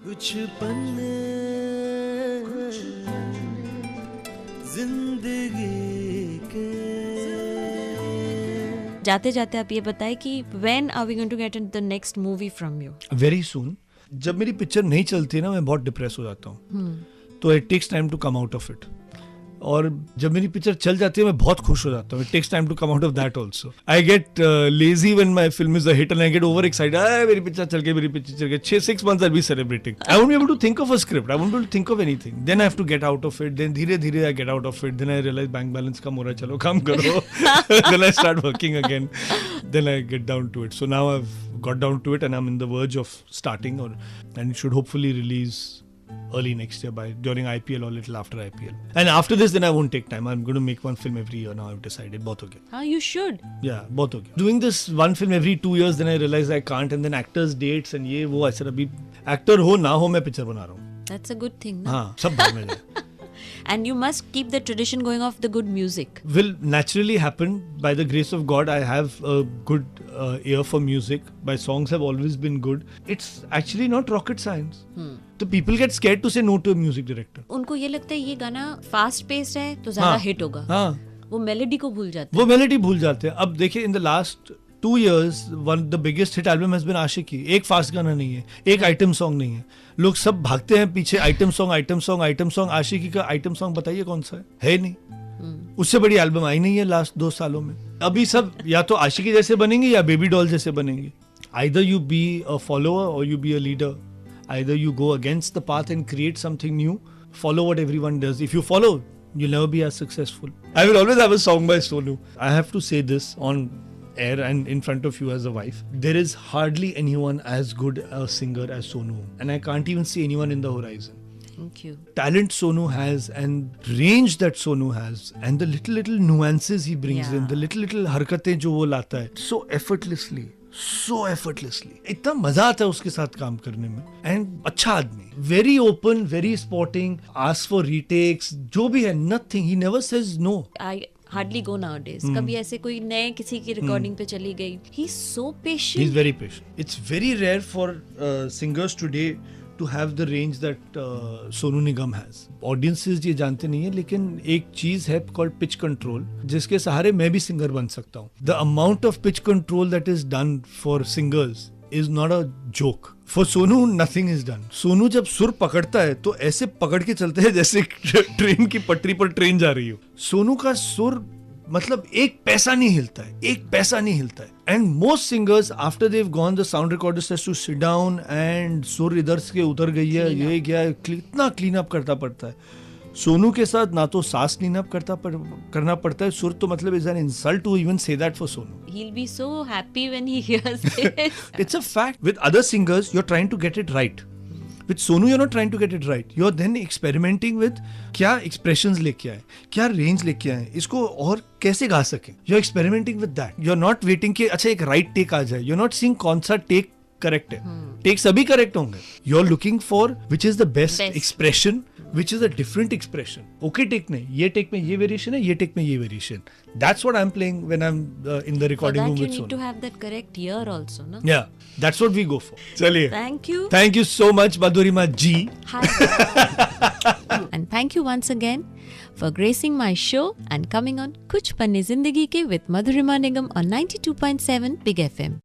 कुछ पन्ने जिंदगी के। जाते जाते आप ये बताएं कि when are we going to get the next movie from you? Very soon. जब मेरी पिक्चर नहीं चलती ना मैं बहुत डिप्रेस हो जाता हूँ, तो it takes time to come out of it. और जब मेरी पिक्चर चल जाती है मैं बहुत खुश हो जाता हूँ। It takes time to come out of that also. I get lazy when my film is a hit and I get over excited. मेरी पिक्चर चल गई 6 months I'll be celebrating. I won't be able to think of a script. I won't be able to think of anything. Then I have to get out of it. Then धीरे धीरे I get out of it. Then I realize bank balance कम हो रहा है, चलो काम करो। Then I start working again. Then I get down to it. So now I've got down to it and I'm in the verge of starting, and it should hopefully release early next year during IPL or little after IPL. And after this then I won't take time. I'm going to make one film every year now. I've decided. बहुत हो गया. You should. Yeah, बहुत हो गया. Doing this one film every 2 years, then I realized I can't, and then actors dates and ये वो ऐसा। अभी actor हो ना हो मैं पिक्चर बना रहा हूँ। That's a good thing, ना? हाँ, सब भाग में जाए। And you must keep the tradition going of the good music. Will naturally happen by the grace of God. I have a good ear for music. My songs have always been good. It's actually not rocket science. So people get scared to say no to a music director. उनको ये लगता है ये गाना fast paced है तो ज्यादा hit होगा। हाँ, वो मेलोडी को भूल जाते हैं। वो मेलोडी भूल जाते हैं। अब देखिए in the last 2 years the biggest hit album has been आशिकी। एक फास्ट गाना नहीं है, एक आइटम सॉन्ग नहीं है। लोग सब भागते हैं पीछे आइटम सॉन्ग। आशिकी का आइटम सॉन्ग बताइए कौन सा है नहीं। उससे बड़ी एल्बम आई नहीं है लास्ट 2 सालों में। अभी सब या तो आशिकी जैसे बनेंगे या बेबी डॉल जैसे बनेंगे। Either you be a follower or you be a leader. Either you go against the path and create something new. Follow what everyone does. If you follow, you'll never be as successful. I will always have a song by Sonu. I have to say this on air and in front of you as a wife. There is hardly anyone as good a singer as Sonu, and I can't even see anyone in the horizon. Thank you. Talent Sonu has and range that Sonu has and the little nuances he brings in, the little हरकतें जो वो लाता है so effortlessly. इतना मजा आता है उसके साथ काम करने में। एंड अच्छा आदमी, very open, very spotting, ask for retakes, जो भी है, nothing, he never says no. I hardly go nowadays. कभी ऐसे कोई नए किसी की रिकॉर्डिंग पे चली गई, he is so patient. He is very patient. It's very rare for singers today to have the range that Sonu Nigam has. Audiences ये जानते नहीं है, लेकिन एक चीज है called pitch control, जिसके सहारे मैं भी सिंगर बन सकता हूँ। The amount of pitch control that is done for singers is not a joke. For Sonu nothing is done. Sonu जब सुर पकड़ता है तो ऐसे पकड़ के चलते हैं जैसे ट्रेन की पटरी पर ट्रेन जा रही हो। सोनू का सुर मतलब एक पैसा नहीं हिलता है। And most singers after they've gone the sound recordist has to sit down and सुर इधर से उतर गई है, ये क्या है, इतना क्लीन अप करता पड़ता है। सोनू के साथ ना तो सांस क्लीन अप करना पड़ता है, सुर तो मतलब is an insult to even say that for Sonu. He will be so happy when he hears this. It's a fact. With other singers you are trying to get it right. With Sonu, you're not trying to get it right. You're then experimenting with क्या expressions लेके आए, क्या range लेके आए, इसको और कैसे गा सकें. You're experimenting with that. You're not waiting कि अच्छा एक right take आ जाए. You're not seeing कौन सा take correct है. Take सभी correct होंगे. You're looking for which is the best expression, which is a different expression. Okay take नहीं, ये take में ये variation है, ये take में ये variation. That's what I'm playing when I'm in the recording room with Sonu. For that you need to have that correct ear also, no? Yeah, that's what we go for. चलिए. Thank you so much, Madhurima ji. Hi. And thank you once again for gracing my show and coming on Kuch Panne Zindagi Ke with Madhurima Nigam on 92.7 Big FM.